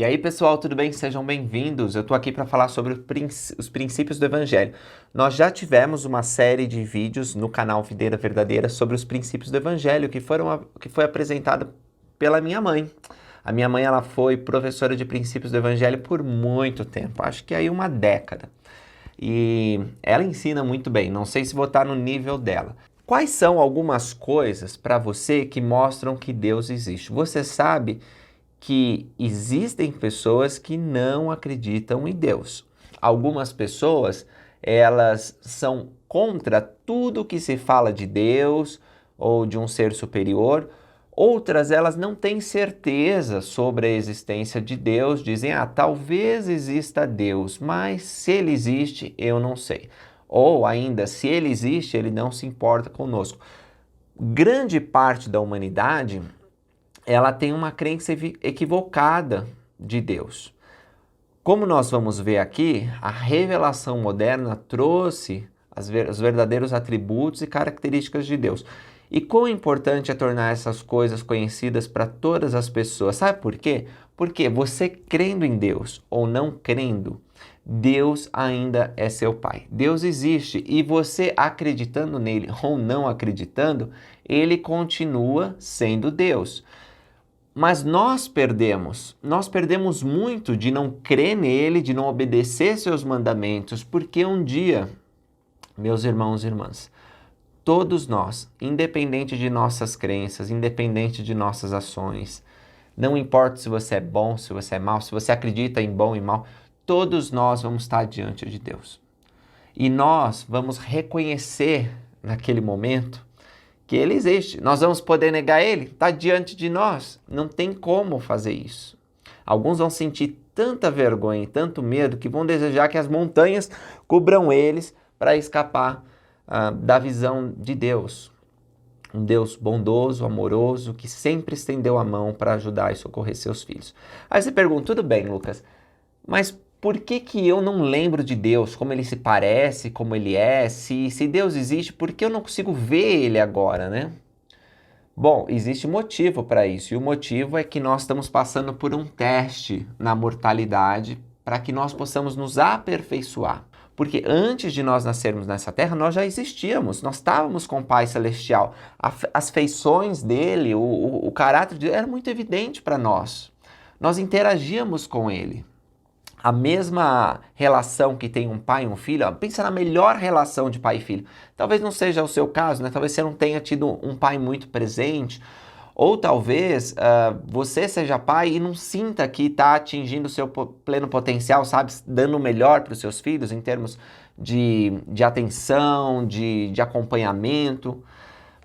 E aí, pessoal, tudo bem? Sejam bem-vindos. Eu tô aqui para falar sobre os princípios do Evangelho. Nós já tivemos uma série de vídeos no canal Videira Verdadeira sobre os princípios do Evangelho, que foi apresentada pela minha mãe. A minha mãe, ela foi professora de princípios do Evangelho por muito tempo, acho que aí uma década. E ela ensina muito bem, não sei se vou estar no nível dela. Quais são algumas coisas para você que mostram que Deus existe? Você sabe que existem pessoas que não acreditam em Deus. Algumas pessoas, elas são contra tudo que se fala de Deus ou de um ser superior. Outras, elas não têm certeza sobre a existência de Deus, dizem, talvez exista Deus, mas se ele existe, eu não sei. Ou ainda, se ele existe, ele não se importa conosco. Grande parte da humanidade, ela tem uma crença equivocada de Deus. Como nós vamos ver aqui, a revelação moderna trouxe os verdadeiros atributos e características de Deus. E quão importante é tornar essas coisas conhecidas para todas as pessoas. Sabe por quê? Porque você crendo em Deus ou não crendo, Deus ainda é seu Pai. Deus existe e você acreditando nele ou não acreditando, ele continua sendo Deus. Mas nós perdemos muito de não crer nele, de não obedecer seus mandamentos, porque um dia, meus irmãos e irmãs, todos nós, independente de nossas crenças, independente de nossas ações, não importa se você é bom, se você é mau, se você acredita em bom e mal, todos nós vamos estar diante de Deus. E nós vamos reconhecer naquele momento que ele existe. Nós vamos poder negar ele? Está diante de nós. Não tem como fazer isso. Alguns vão sentir tanta vergonha e tanto medo que vão desejar que as montanhas cubram eles para escapar da visão de Deus. Um Deus bondoso, amoroso, que sempre estendeu a mão para ajudar e socorrer seus filhos. Aí você pergunta, tudo bem, Lucas, mas por que eu não lembro de Deus, como ele se parece, como ele é? Se Deus existe, por que eu não consigo ver ele agora, né? Bom, existe motivo para isso, e o motivo é que nós estamos passando por um teste na mortalidade para que nós possamos nos aperfeiçoar. Porque antes de nós nascermos nessa terra, nós já existíamos, nós estávamos com o Pai Celestial. As feições dele, o caráter dele era muito evidente para nós. Nós interagíamos com ele. A mesma relação que tem um pai e um filho, pensa na melhor relação de pai e filho. Talvez não seja o seu caso, né? Talvez você não tenha tido um pai muito presente, ou talvez você seja pai e não sinta que está atingindo o seu pleno potencial, sabe? Dando o melhor para os seus filhos em termos de atenção, de acompanhamento.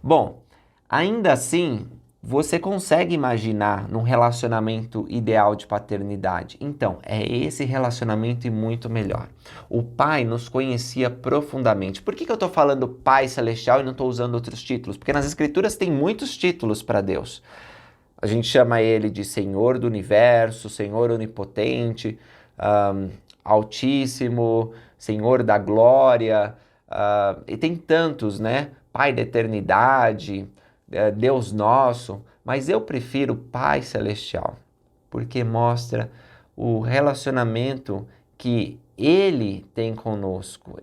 Bom, ainda assim, você consegue imaginar num relacionamento ideal de paternidade? Então, é esse relacionamento e muito melhor. O Pai nos conhecia profundamente. Por que eu estou falando Pai Celestial e não estou usando outros títulos? Porque nas Escrituras tem muitos títulos para Deus. A gente chama ele de Senhor do Universo, Senhor Onipotente, Altíssimo, Senhor da Glória, e tem tantos, né? Pai da Eternidade, Deus nosso, mas eu prefiro Pai Celestial, porque mostra o relacionamento que Ele tem conosco.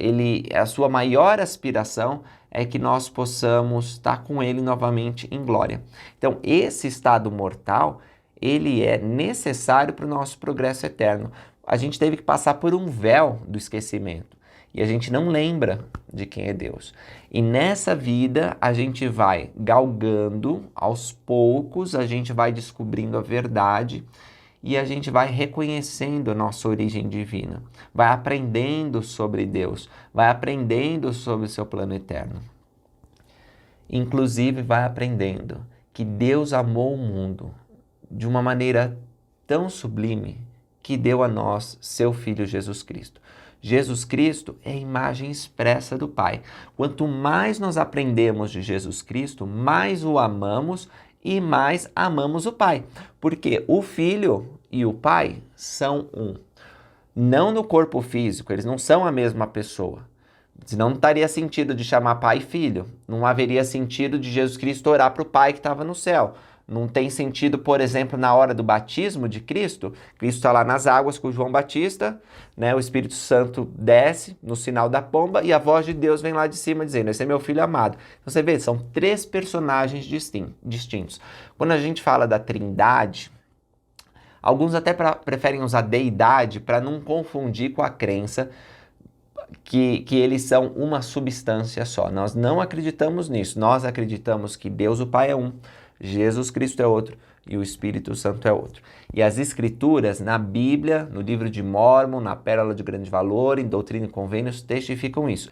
A sua maior aspiração é que nós possamos estar com Ele novamente em glória. Então, esse estado mortal, ele é necessário para o nosso progresso eterno. A gente teve que passar por um véu do esquecimento. E a gente não lembra de quem é Deus. E nessa vida a gente vai galgando, aos poucos a gente vai descobrindo a verdade e a gente vai reconhecendo a nossa origem divina. Vai aprendendo sobre Deus, vai aprendendo sobre o seu plano eterno. Inclusive vai aprendendo que Deus amou o mundo de uma maneira tão sublime que deu a nós seu Filho Jesus Cristo. Jesus Cristo é a imagem expressa do Pai. Quanto mais nós aprendemos de Jesus Cristo, mais o amamos e mais amamos o Pai. Porque o Filho e o Pai são um. Não no corpo físico, eles não são a mesma pessoa. Senão não estaria sentido de chamar Pai e Filho. Não haveria sentido de Jesus Cristo orar para o Pai que estava no céu. Não tem sentido, por exemplo, na hora do batismo de Cristo. Cristo está lá nas águas com João Batista, né? O Espírito Santo desce no sinal da pomba e a voz de Deus vem lá de cima dizendo: esse é meu filho amado. Então você vê, são 3 personagens distintos. Quando a gente fala da Trindade, alguns até preferem usar deidade para não confundir com a crença que eles são uma substância só. Nós não acreditamos nisso. Nós acreditamos que Deus o Pai é um, Jesus Cristo é outro e o Espírito Santo é outro. E as Escrituras, na Bíblia, no livro de Mórmon, na Pérola de Grande Valor, em Doutrina e Convênios, testificam isso.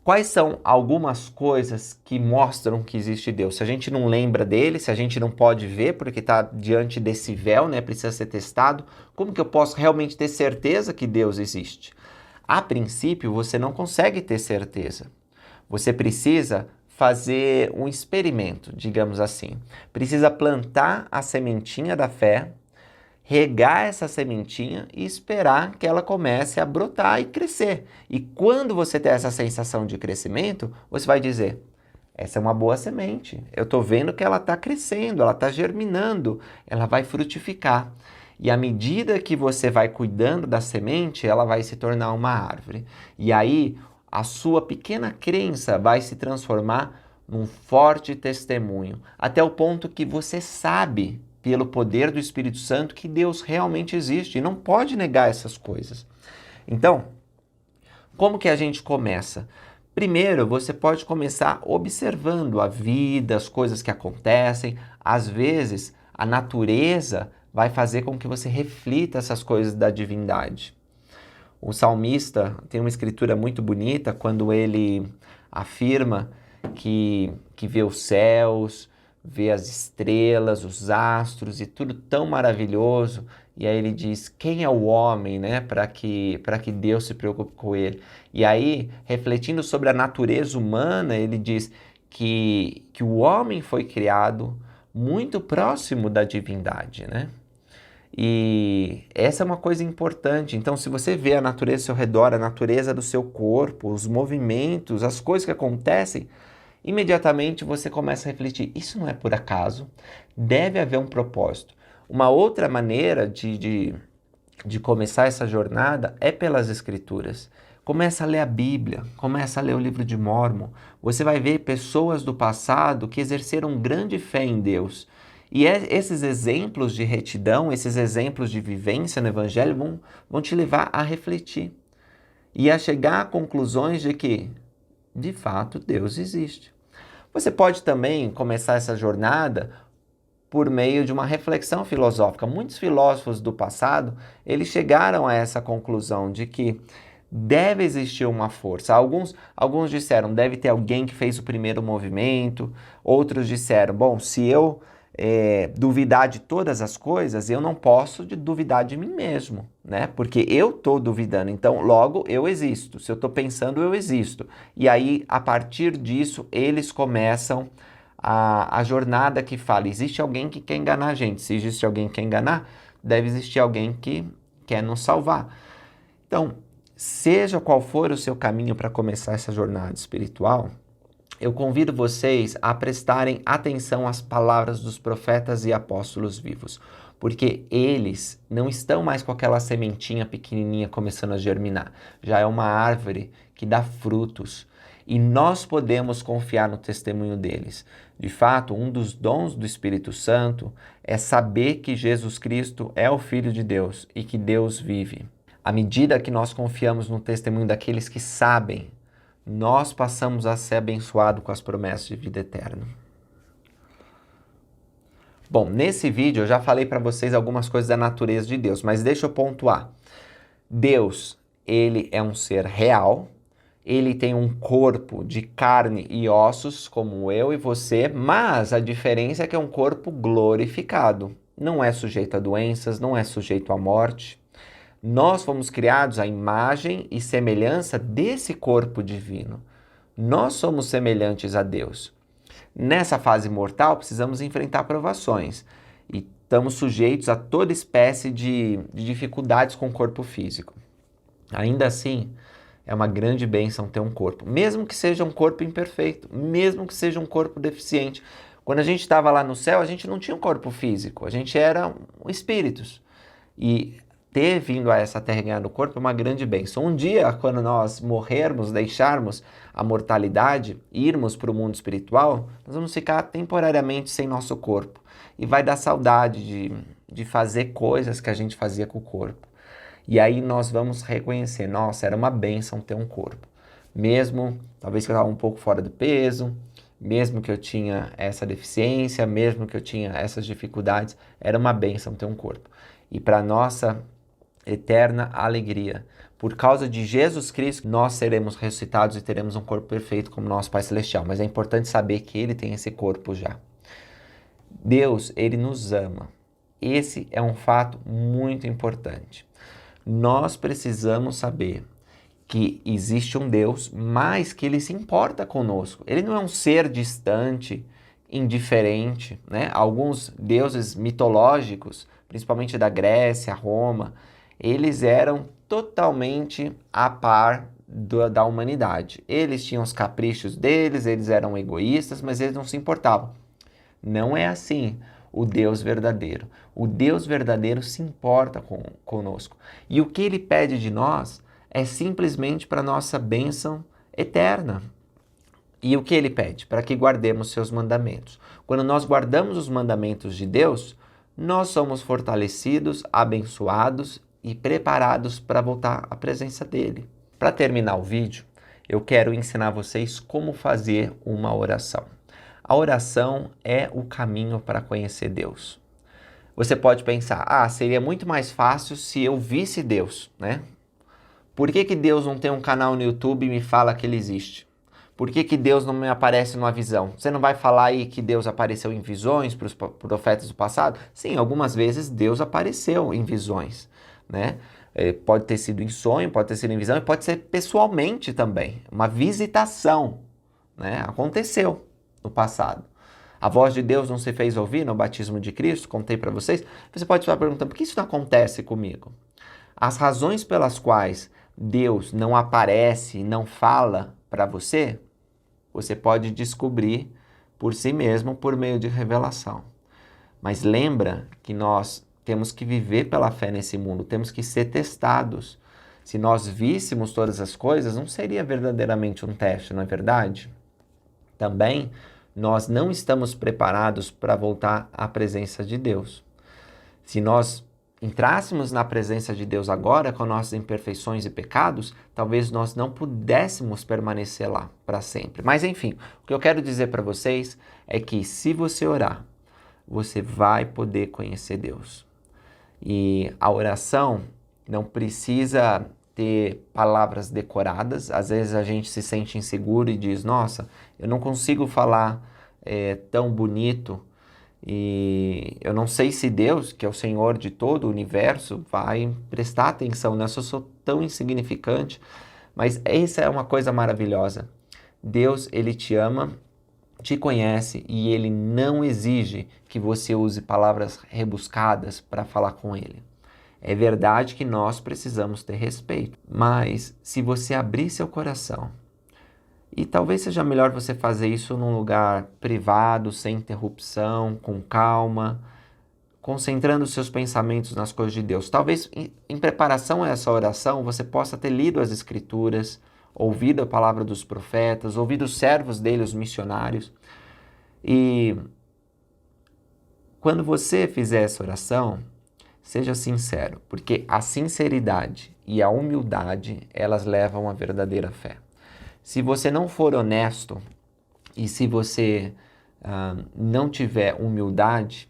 Quais são algumas coisas que mostram que existe Deus? Se a gente não lembra dele, se a gente não pode ver porque está diante desse véu, né, precisa ser testado, como que eu posso realmente ter certeza que Deus existe? A princípio, você não consegue ter certeza. Você precisa fazer um experimento, digamos assim. Precisa plantar a sementinha da fé, regar essa sementinha e esperar que ela comece a brotar e crescer. E quando você ter essa sensação de crescimento, você vai dizer: essa é uma boa semente. Eu estou vendo que ela está crescendo, ela está germinando, ela vai frutificar. E à medida que você vai cuidando da semente, ela vai se tornar uma árvore. E aí, a sua pequena crença vai se transformar num forte testemunho, até o ponto que você sabe, pelo poder do Espírito Santo, que Deus realmente existe e não pode negar essas coisas. Então, como que a gente começa? Primeiro, você pode começar observando a vida, as coisas que acontecem. Às vezes, a natureza vai fazer com que você reflita essas coisas da divindade. O salmista tem uma escritura muito bonita quando ele afirma que vê os céus, vê as estrelas, os astros e tudo tão maravilhoso. E aí ele diz: quem é o homem, né, para que Deus se preocupe com ele? E aí, refletindo sobre a natureza humana, ele diz que o homem foi criado muito próximo da divindade, né? E essa é uma coisa importante. Então, se você vê a natureza ao seu redor, a natureza do seu corpo, os movimentos, as coisas que acontecem, imediatamente você começa a refletir: isso não é por acaso, deve haver um propósito. Uma outra maneira de começar essa jornada é pelas Escrituras. Começa a ler a Bíblia, começa a ler o livro de Mórmon. Você vai ver pessoas do passado que exerceram grande fé em Deus. E esses exemplos de retidão, esses exemplos de vivência no Evangelho vão te levar a refletir e a chegar a conclusões de que, de fato, Deus existe. Você pode também começar essa jornada por meio de uma reflexão filosófica. Muitos filósofos do passado, eles chegaram a essa conclusão de que deve existir uma força. Alguns disseram: deve ter alguém que fez o primeiro movimento. Outros disseram: bom, se eu duvidar de todas as coisas, eu não posso duvidar de mim mesmo, né? Porque eu estou duvidando, então logo eu existo. Se eu estou pensando, eu existo. E aí, a partir disso, eles começam a jornada que fala: existe alguém que quer enganar a gente. Se existe alguém que quer enganar, deve existir alguém que quer nos salvar. Então, seja qual for o seu caminho para começar essa jornada espiritual, eu convido vocês a prestarem atenção às palavras dos profetas e apóstolos vivos, porque eles não estão mais com aquela sementinha pequenininha começando a germinar. Já é uma árvore que dá frutos e nós podemos confiar no testemunho deles. De fato, um dos dons do Espírito Santo é saber que Jesus Cristo é o Filho de Deus e que Deus vive. À medida que nós confiamos no testemunho daqueles que sabem, nós passamos a ser abençoados com as promessas de vida eterna. Bom, nesse vídeo eu já falei para vocês algumas coisas da natureza de Deus, mas deixa eu pontuar. Deus, ele é um ser real, ele tem um corpo de carne e ossos, como eu e você, mas a diferença é que é um corpo glorificado. Não é sujeito a doenças, não é sujeito à morte. Nós fomos criados à imagem e semelhança desse corpo divino. Nós somos semelhantes a Deus. Nessa fase mortal, precisamos enfrentar provações e estamos sujeitos a toda espécie de dificuldades com o corpo físico. Ainda assim, é uma grande bênção ter um corpo, mesmo que seja um corpo imperfeito, mesmo que seja um corpo deficiente. Quando a gente estava lá no céu, a gente não tinha um corpo físico, a gente era espíritos. E ter vindo a essa terra e ganhar no corpo é uma grande bênção. Um dia, quando nós morrermos, deixarmos a mortalidade, irmos para o mundo espiritual, nós vamos ficar temporariamente sem nosso corpo. E vai dar saudade de fazer coisas que a gente fazia com o corpo. E aí nós vamos reconhecer, nossa, era uma bênção ter um corpo. Mesmo, talvez que eu estava um pouco fora do peso, mesmo que eu tinha essa deficiência, mesmo que eu tinha essas dificuldades, era uma bênção ter um corpo. E para nossa eterna alegria, por causa de Jesus Cristo, nós seremos ressuscitados e teremos um corpo perfeito como nosso Pai Celestial. Mas é importante saber que Ele tem esse corpo já. Deus, Ele nos ama. Esse é um fato muito importante. Nós precisamos saber que existe um Deus, mas que Ele se importa conosco. Ele não é um ser distante, indiferente, né? Alguns deuses mitológicos, principalmente da Grécia, Roma, eles eram totalmente a par da humanidade. Eles tinham os caprichos deles, eles eram egoístas, mas eles não se importavam. Não é assim o Deus verdadeiro. O Deus verdadeiro se importa conosco. E o que Ele pede de nós é simplesmente para a nossa bênção eterna. E o que Ele pede? Para que guardemos seus mandamentos. Quando nós guardamos os mandamentos de Deus, nós somos fortalecidos, abençoados e preparados para voltar à presença dEle. Para terminar o vídeo, eu quero ensinar vocês como fazer uma oração. A oração é o caminho para conhecer Deus. Você pode pensar, seria muito mais fácil se eu visse Deus, né? Por que Deus não tem um canal no YouTube e me fala que Ele existe? Por que Deus não me aparece numa visão? Você não vai falar aí que Deus apareceu em visões para os profetas do passado? Sim, algumas vezes Deus apareceu em visões, né? Pode ter sido em sonho, pode ter sido em visão, e pode ser pessoalmente também. Uma visitação, né? Aconteceu no passado. A voz de Deus não se fez ouvir no batismo de Cristo, contei para vocês. Você pode estar perguntando, por que isso não acontece comigo? As razões pelas quais Deus não aparece, não fala para você, você pode descobrir por si mesmo por meio de revelação. Mas lembra que nós temos que viver pela fé nesse mundo, temos que ser testados. Se nós víssemos todas as coisas, não seria verdadeiramente um teste, não é verdade? Também, nós não estamos preparados para voltar à presença de Deus. Se nós entrássemos na presença de Deus agora, com nossas imperfeições e pecados, talvez nós não pudéssemos permanecer lá para sempre. Mas enfim, o que eu quero dizer para vocês é que se você orar, você vai poder conhecer Deus. E a oração não precisa ter palavras decoradas. Às vezes a gente se sente inseguro e diz, nossa, eu não consigo falar tão bonito e eu não sei se Deus, que é o Senhor de todo o universo, vai prestar atenção nessa. Eu sou tão insignificante. Mas essa é uma coisa maravilhosa. Deus, Ele te ama, te conhece e Ele não exige que você use palavras rebuscadas para falar com Ele. É verdade que nós precisamos ter respeito, mas se você abrir seu coração, e talvez seja melhor você fazer isso num lugar privado, sem interrupção, com calma, concentrando seus pensamentos nas coisas de Deus. Talvez em preparação a essa oração você possa ter lido as Escrituras, ouvido a palavra dos profetas, ouvido os servos dele, os missionários. E quando você fizer essa oração, seja sincero, porque a sinceridade e a humildade, elas levam à verdadeira fé. Se você não for honesto e se você não tiver humildade,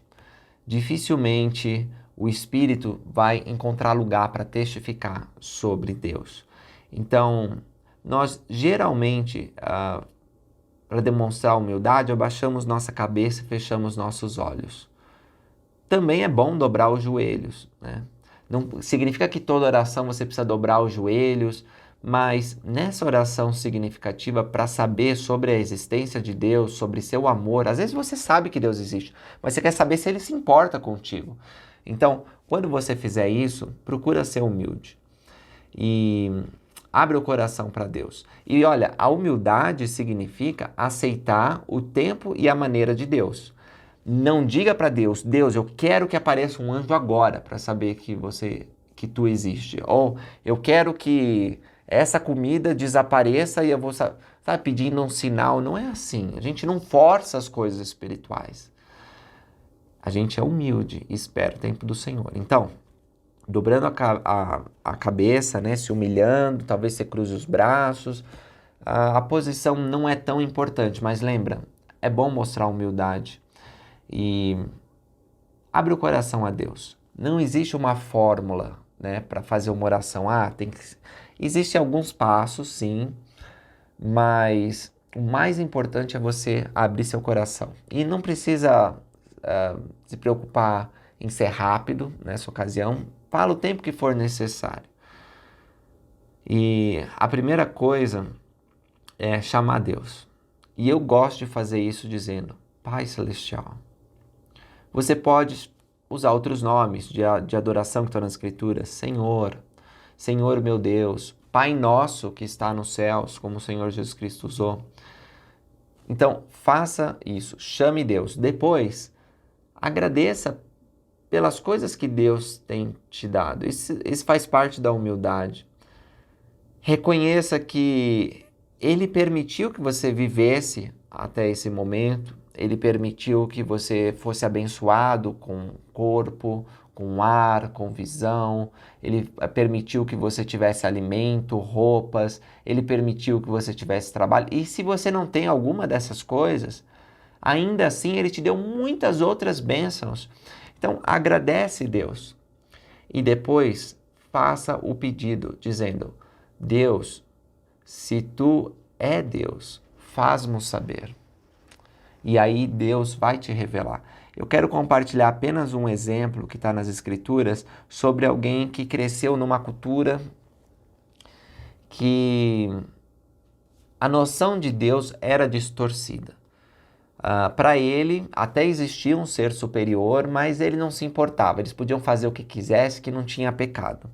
dificilmente o Espírito vai encontrar lugar para testificar sobre Deus. Então, nós geralmente, para demonstrar humildade, abaixamos nossa cabeça e fechamos nossos olhos. Também é bom dobrar os joelhos, né? Não significa que toda oração você precisa dobrar os joelhos, mas nessa oração significativa para saber sobre a existência de Deus, sobre seu amor, às vezes você sabe que Deus existe, mas você quer saber se Ele se importa contigo. Então, quando você fizer isso, procura ser humilde. E Abre o coração para Deus. E olha, a humildade significa aceitar o tempo e a maneira de Deus. Não diga para Deus, Deus, eu quero que apareça um anjo agora para saber que tu existe. Ou eu quero que essa comida desapareça e eu vou, sabe, pedindo um sinal. Não é assim. A gente não força as coisas espirituais. A gente é humilde e espera o tempo do Senhor. Então, dobrando a cabeça, né, se humilhando, talvez você cruze os braços. A posição não é tão importante, mas lembra, é bom mostrar humildade. E abre o coração a Deus. Não existe uma fórmula, né, para fazer uma oração. Existem alguns passos, sim, mas o mais importante é você abrir seu coração. E não precisa se preocupar em ser rápido nessa ocasião. Fala o tempo que for necessário. E a primeira coisa é chamar Deus. E eu gosto de fazer isso dizendo, Pai Celestial. Você pode usar outros nomes de adoração que estão nas Escrituras. Senhor, Senhor meu Deus, Pai nosso que está nos céus, como o Senhor Jesus Cristo usou. Então, faça isso, chame Deus. Depois, agradeça pelas coisas que Deus tem te dado. Isso faz parte da humildade. Reconheça que Ele permitiu que você vivesse até esse momento. Ele permitiu que você fosse abençoado com corpo, com ar, com visão. Ele permitiu que você tivesse alimento, roupas. Ele permitiu que você tivesse trabalho. E se você não tem alguma dessas coisas, ainda assim Ele te deu muitas outras bênçãos. Então, agradece Deus. E depois, faça o pedido, dizendo, Deus, se Tu é Deus, faz-mo saber. E aí Deus vai te revelar. Eu quero compartilhar apenas um exemplo que está nas Escrituras sobre alguém que cresceu numa cultura que a noção de Deus era distorcida. Para ele, até existia um ser superior, mas ele não se importava. Eles podiam fazer o que quisesse, que não tinha pecado.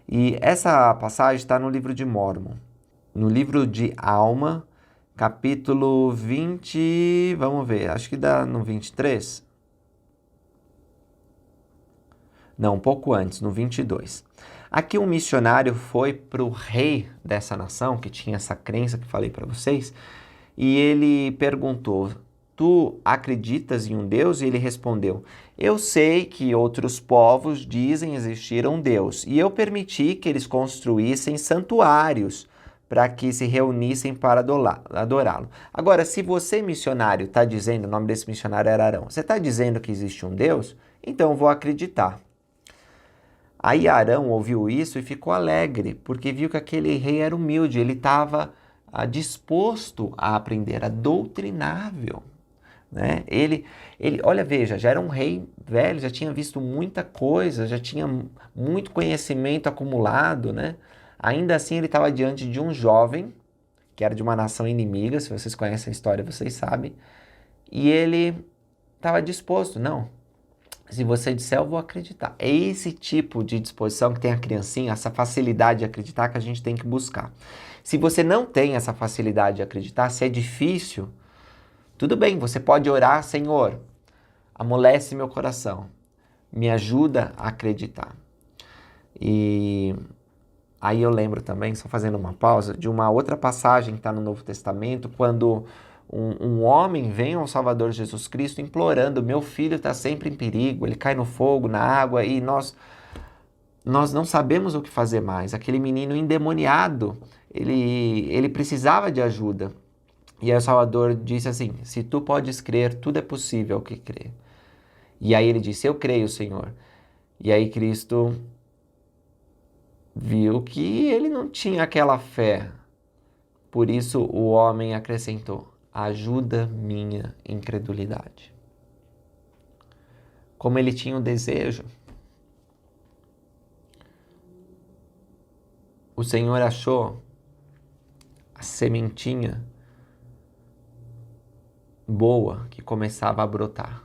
E essa passagem está no livro de Mórmon. No livro de Alma, capítulo 20, vamos ver, acho que dá no 23. Não, um pouco antes, no 22. Aqui um missionário foi para o rei dessa nação, que tinha essa crença que falei para vocês, e ele perguntou, tu acreditas em um Deus? E ele respondeu, eu sei que outros povos dizem existir um Deus, e eu permiti que eles construíssem santuários para que se reunissem para adorá-lo. Agora, se você, missionário, está dizendo, o nome desse missionário era Arão, você está dizendo que existe um Deus? Então eu vou acreditar. Aí Arão ouviu isso e ficou alegre, porque viu que aquele rei era humilde, ele estava disposto a aprender, a doutrinável. Né? Olha, veja, já era um rei velho, já tinha visto muita coisa, já tinha muito conhecimento acumulado, né? Ainda assim, ele estava diante de um jovem, que era de uma nação inimiga, se vocês conhecem a história, vocês sabem, e ele estava disposto, não, se você disser, eu vou acreditar. É esse tipo de disposição que tem a criancinha, essa facilidade de acreditar que a gente tem que buscar. Se você não tem essa facilidade de acreditar, se é difícil, tudo bem, você pode orar, Senhor, amolece meu coração, me ajuda a acreditar. E aí eu lembro também, só fazendo uma pausa, de uma outra passagem que está no Novo Testamento, quando um homem vem ao Salvador Jesus Cristo implorando, meu filho está sempre em perigo, ele cai no fogo, na água, e nós não sabemos o que fazer mais. Aquele menino endemoniado, ele precisava de ajuda. E aí o Salvador disse assim, se tu podes crer, tudo é possível ao que crer. E aí ele disse, eu creio, Senhor. E aí Cristo viu que ele não tinha aquela fé. Por isso o homem acrescentou, ajuda minha incredulidade. Como ele tinha o desejo, o Senhor achou a sementinha boa que começava a brotar.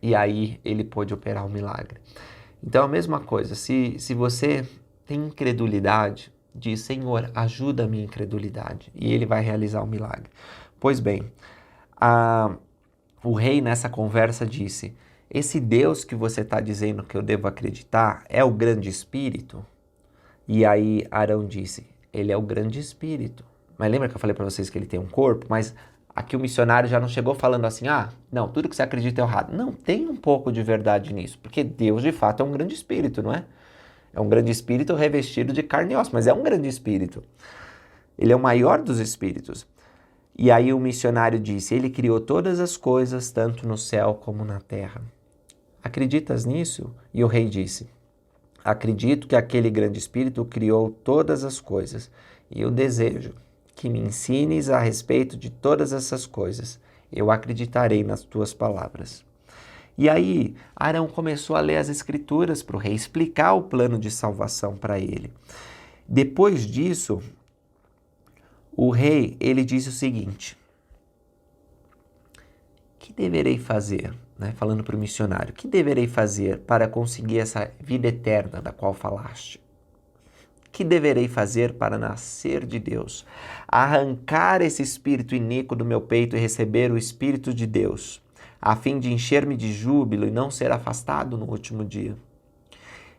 E aí ele pôde operar o milagre. Então a mesma coisa, se você tem incredulidade, diz: Senhor, ajuda a minha incredulidade. E ele vai realizar o milagre. Pois bem, o rei nessa conversa disse: esse Deus que você está dizendo que eu devo acreditar é o grande espírito? E aí Arão disse: ele é o grande espírito. Mas lembra que eu falei para vocês que ele tem um corpo? Mas aqui o missionário já não chegou falando assim: ah, não, tudo que você acredita é errado. Não, tem um pouco de verdade nisso, porque Deus de fato é um grande espírito, não é? É um grande espírito revestido de carne e osso, mas é um grande espírito. Ele é o maior dos espíritos. E aí o missionário disse: ele criou todas as coisas, tanto no céu como na terra. Acreditas nisso? E o rei disse: acredito que aquele grande espírito criou todas as coisas, e eu desejo que me ensines a respeito de todas essas coisas. Eu acreditarei nas tuas palavras. E aí Arão começou a ler as escrituras para o rei, explicar o plano de salvação para ele. Depois disso, o rei, ele disse o seguinte: que deverei fazer? Falando para o missionário: que deverei fazer para conseguir essa vida eterna da qual falaste? Que deverei fazer para nascer de Deus? Arrancar esse espírito iníquo do meu peito e receber o Espírito de Deus, a fim de encher-me de júbilo e não ser afastado no último dia.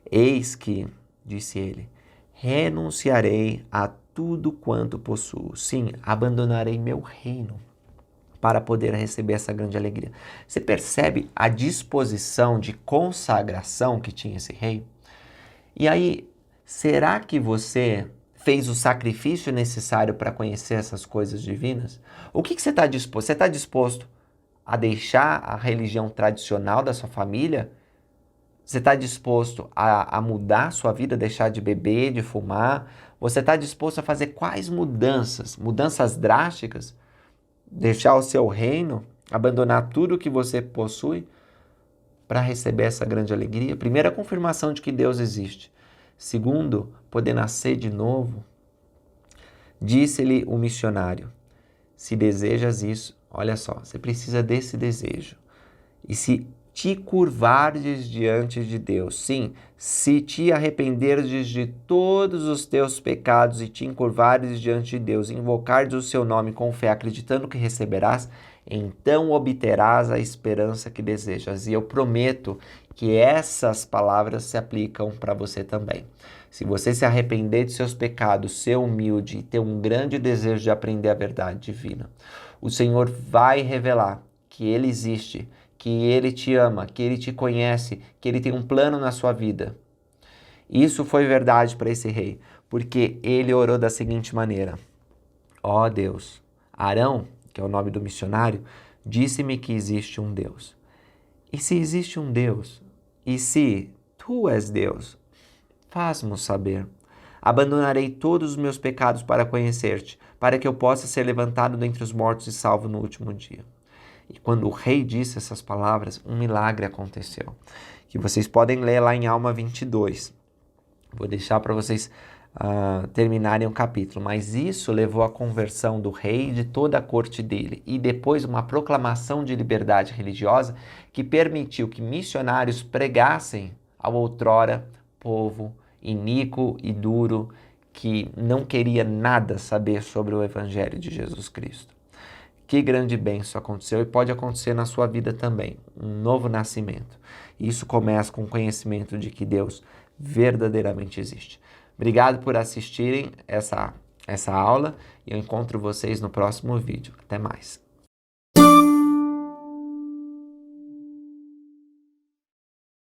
Eis que, disse ele, renunciarei a tudo quanto possuo. Sim, abandonarei meu reino para poder receber essa grande alegria. Você percebe a disposição de consagração que tinha esse rei? E aí, será que você fez o sacrifício necessário para conhecer essas coisas divinas? O que você está disposto? Você está disposto a deixar a religião tradicional da sua família? Você está disposto a mudar sua vida, deixar de beber, de fumar? Você está disposto a fazer quais mudanças? Mudanças drásticas? Deixar o seu reino? Abandonar tudo que você possui para receber essa grande alegria? Primeiro, a confirmação de que Deus existe. Segundo, poder nascer de novo. Disse-lhe o missionário: se desejas isso, olha só, você precisa desse desejo. E se te curvares diante de Deus, sim, se te arrependeres de todos os teus pecados e te encurvares diante de Deus, invocares o seu nome com fé, acreditando que receberás, então obterás a esperança que desejas. E eu prometo que essas palavras se aplicam para você também. Se você se arrepender de seus pecados, ser humilde e ter um grande desejo de aprender a verdade divina, o Senhor vai revelar que Ele existe, que Ele te ama, que Ele te conhece, que Ele tem um plano na sua vida. Isso foi verdade para esse rei, porque ele orou da seguinte maneira: ó Deus, Arão, que é o nome do missionário, disse-me que existe um Deus. E se existe um Deus, e se tu és Deus, faz-nos saber. Abandonarei todos os meus pecados para conhecer-te, para que eu possa ser levantado dentre os mortos e salvo no último dia. E quando o rei disse essas palavras, um milagre aconteceu, que vocês podem ler lá em Alma 22. Vou deixar para vocês terminarem o capítulo, mas isso levou à conversão do rei e de toda a corte dele, e depois uma proclamação de liberdade religiosa que permitiu que missionários pregassem ao outrora povo iníquo e duro que não queria nada saber sobre o Evangelho de Jesus Cristo. Que grande bênção aconteceu e pode acontecer na sua vida também, um novo nascimento. Isso começa com o conhecimento de que Deus verdadeiramente existe. Obrigado por assistirem essa aula e eu encontro vocês no próximo vídeo. Até mais.